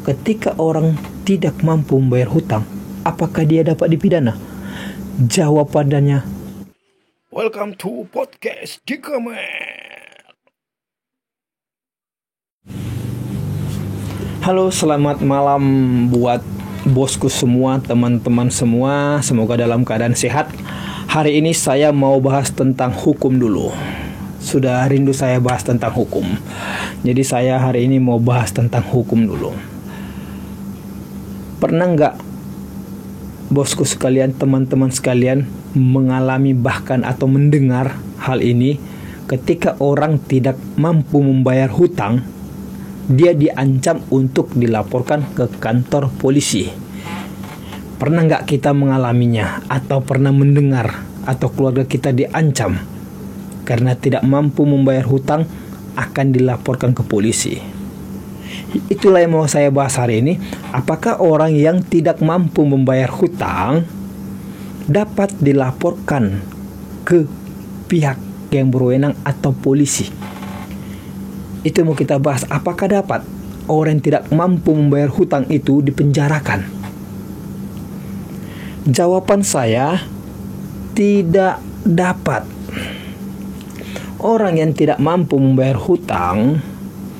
ketika orang tidak mampu membayar hutang, apakah dia dapat dipidana? Jawabannya, welcome to podcast Dikamer. Halo, selamat malam buat bosku semua, teman-teman semua. Semoga dalam keadaan sehat. Hari ini saya mau bahas tentang hukum dulu. Sudah rindu saya bahas tentang hukum. Jadi saya hari ini mau bahas tentang hukum dulu. Pernah nggak bosku sekalian, teman-teman sekalian mengalami bahkan atau mendengar hal ini? Ketika orang tidak mampu membayar hutang, dia diancam untuk dilaporkan ke kantor polisi. Pernah nggak kita mengalaminya atau pernah mendengar atau keluarga kita diancam karena tidak mampu membayar hutang akan dilaporkan ke polisi? Itulah yang mau saya bahas hari ini. Apakah orang yang tidak mampu membayar hutang dapat dilaporkan ke pihak yang berwenang atau polisi? Itu mau kita bahas. Apakah dapat orang yang tidak mampu membayar hutang itu dipenjarakan? Jawaban saya, tidak dapat. Orang yang tidak mampu membayar hutang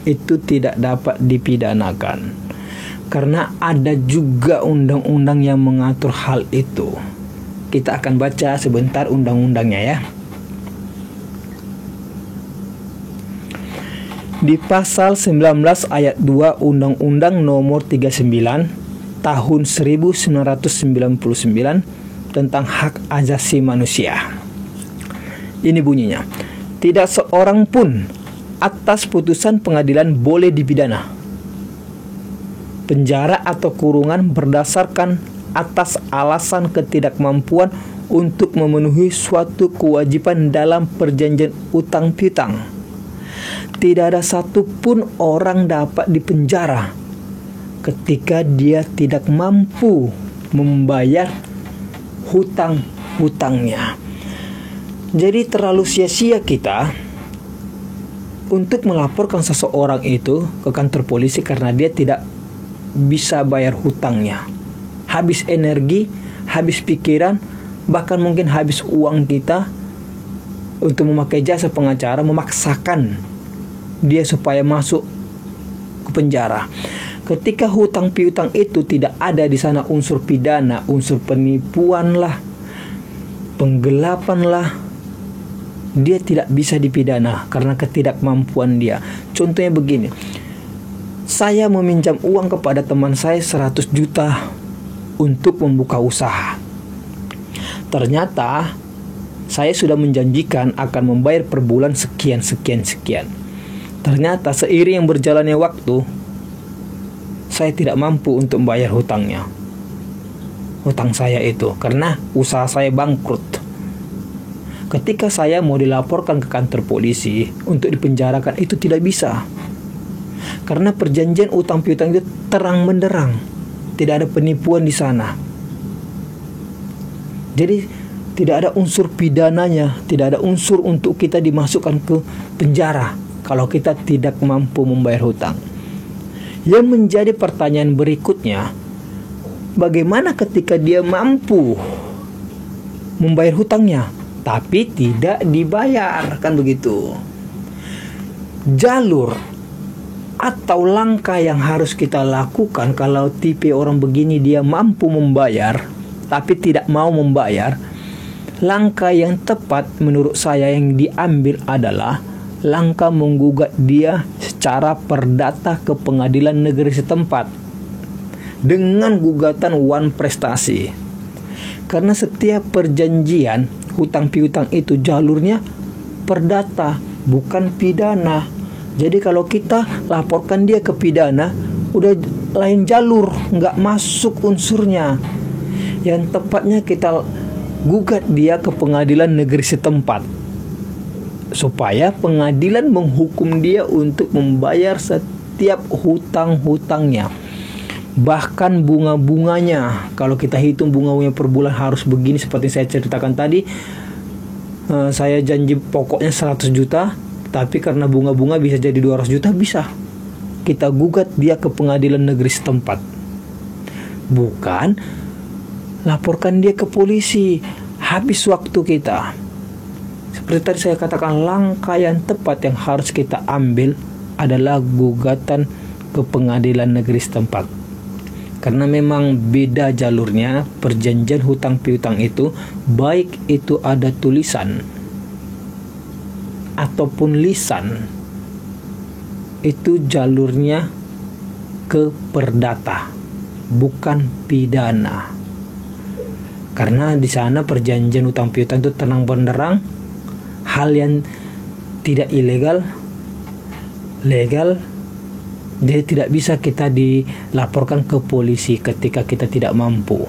itu tidak dapat dipidanakan, karena ada juga undang-undang yang mengatur hal itu. Kita akan baca sebentar undang-undangnya ya. Di pasal 19 ayat 2 Undang-Undang Nomor 39 Tahun 1999 tentang Hak Asasi Manusia. Ini bunyinya, tidak seorang pun atas putusan pengadilan boleh dipidana, penjara atau kurungan berdasarkan atas alasan ketidakmampuan untuk memenuhi suatu kewajiban dalam perjanjian utang piutang. Tidak ada satupun orang dapat dipenjara ketika dia tidak mampu membayar hutang-hutangnya. Jadi terlalu sia-sia kita untuk melaporkan seseorang itu ke kantor polisi karena dia tidak bisa bayar hutangnya. Habis energi, habis pikiran, bahkan mungkin habis uang kita untuk memakai jasa pengacara, memaksakan dia supaya masuk ke penjara. Ketika hutang piutang itu tidak ada di sana unsur pidana, unsur penipuan lah, penggelapan lah, dia tidak bisa dipidana karena ketidakmampuan dia. Contohnya begini, saya meminjam uang kepada teman saya 100 juta untuk membuka usaha. Ternyata saya sudah menjanjikan akan membayar per bulan sekian. Ternyata seiring yang berjalannya waktu, saya tidak mampu untuk membayar hutang saya itu karena usaha saya bangkrut. Ketika saya mau dilaporkan ke kantor polisi untuk dipenjarakan, itu tidak bisa, karena perjanjian utang piutang itu terang benderang, tidak ada penipuan di sana. Jadi tidak ada unsur pidananya, tidak ada unsur untuk kita dimasukkan ke penjara kalau kita tidak mampu membayar hutang. Yang menjadi pertanyaan berikutnya, bagaimana ketika dia mampu membayar hutangnya tapi tidak dibayar, kan begitu? Jalur atau langkah yang harus kita lakukan kalau tipe orang begini dia mampu membayar tapi tidak mau membayar, langkah yang tepat menurut saya yang diambil adalah langkah menggugat dia secara perdata ke pengadilan negeri setempat dengan gugatan wan prestasi. Karena setiap perjanjian hutang piutang itu jalurnya perdata, bukan pidana. Jadi kalau kita laporkan dia ke pidana, udah lain jalur, nggak masuk unsurnya. Yang tepatnya kita gugat dia ke pengadilan negeri setempat, supaya pengadilan menghukum dia untuk membayar setiap hutang-hutangnya. Bahkan bunga-bunganya, kalau kita hitung bunga-bunganya per bulan harus begini seperti saya ceritakan tadi. Saya janji pokoknya 100 juta, tapi karena bunga-bunga bisa jadi 200 juta bisa. kita gugat dia ke pengadilan negeri setempat. Bukan laporkan dia ke polisi, habis waktu kita. Seperti tadi saya katakan, langkah yang tepat yang harus kita ambil adalah gugatan ke pengadilan negeri setempat. Karena memang beda jalurnya. Perjanjian hutang piutang itu, baik itu ada tulisan ataupun lisan, itu jalurnya ke perdata, bukan pidana. Karena di sana perjanjian hutang piutang itu tenang benderang, hal yang tidak ilegal, legal. Jadi tidak bisa kita dilaporkan ke polisi ketika kita tidak mampu.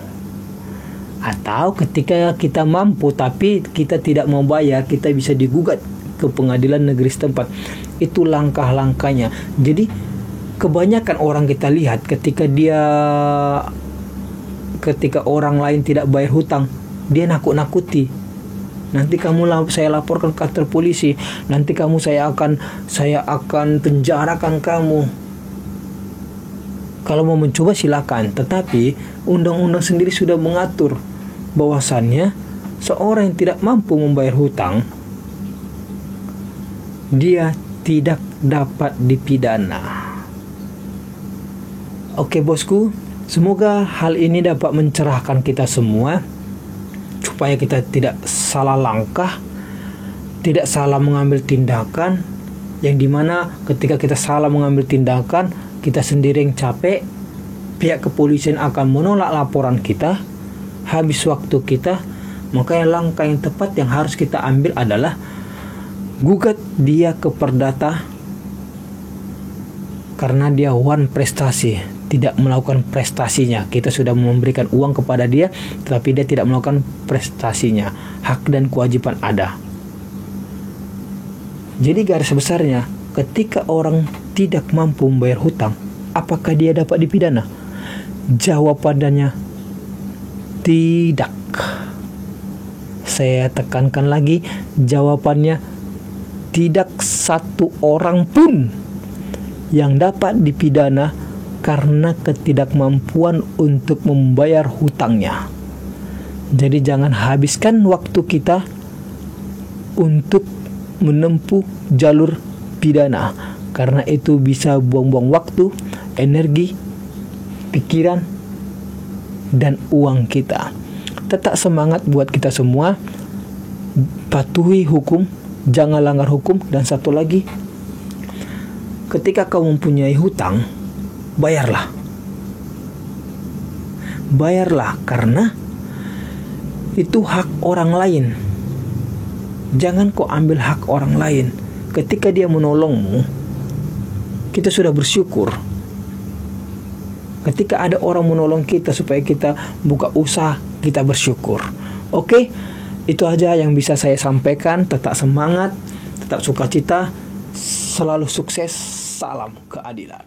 Atau ketika kita mampu tapi kita tidak mau bayar, kita bisa digugat ke pengadilan negeri setempat. Itu langkah-langkahnya. Jadi kebanyakan orang kita lihat ketika orang lain tidak bayar hutang, dia nakut-nakuti. Nanti saya laporkan ke kantor polisi. Nanti saya akan penjarakan kamu. Kalau mau mencoba silakan, tetapi undang-undang sendiri sudah mengatur bahwasannya seorang yang tidak mampu membayar hutang, dia tidak dapat dipidana. Oke bosku, semoga hal ini dapat mencerahkan kita semua, supaya kita tidak salah langkah, tidak salah mengambil tindakan, yang dimana ketika kita salah mengambil tindakan, kita sendiri yang capek, pihak kepolisian akan menolak laporan kita, habis waktu kita. Makanya langkah yang tepat yang harus kita ambil adalah gugat dia ke perdata, karena dia wan prestasi, tidak melakukan prestasinya. Kita sudah memberikan uang kepada dia, tetapi dia tidak melakukan prestasinya. Hak dan kewajiban ada. Jadi garis besarnya, ketika orang tidak mampu membayar hutang, apakah dia dapat dipidana? Jawabannya tidak. Saya tekankan lagi, jawabannya tidak satu orang pun yang dapat dipidana karena ketidakmampuan untuk membayar hutangnya. Jadi jangan habiskan waktu kita untuk menempuh jalur pidana, karena itu bisa buang-buang waktu, energi, pikiran, dan uang kita. Tetap semangat buat kita semua, patuhi hukum, jangan langgar hukum. Dan satu lagi, ketika kau mempunyai hutang, bayarlah. Bayarlah, karena itu hak orang lain. Jangan kau ambil hak orang lain. Ketika dia menolongmu, kita sudah bersyukur. Ketika ada orang menolong kita supaya kita buka usaha, kita bersyukur. Oke, itu aja yang bisa saya sampaikan. Tetap semangat, tetap sukacita, selalu sukses. Salam keadilan.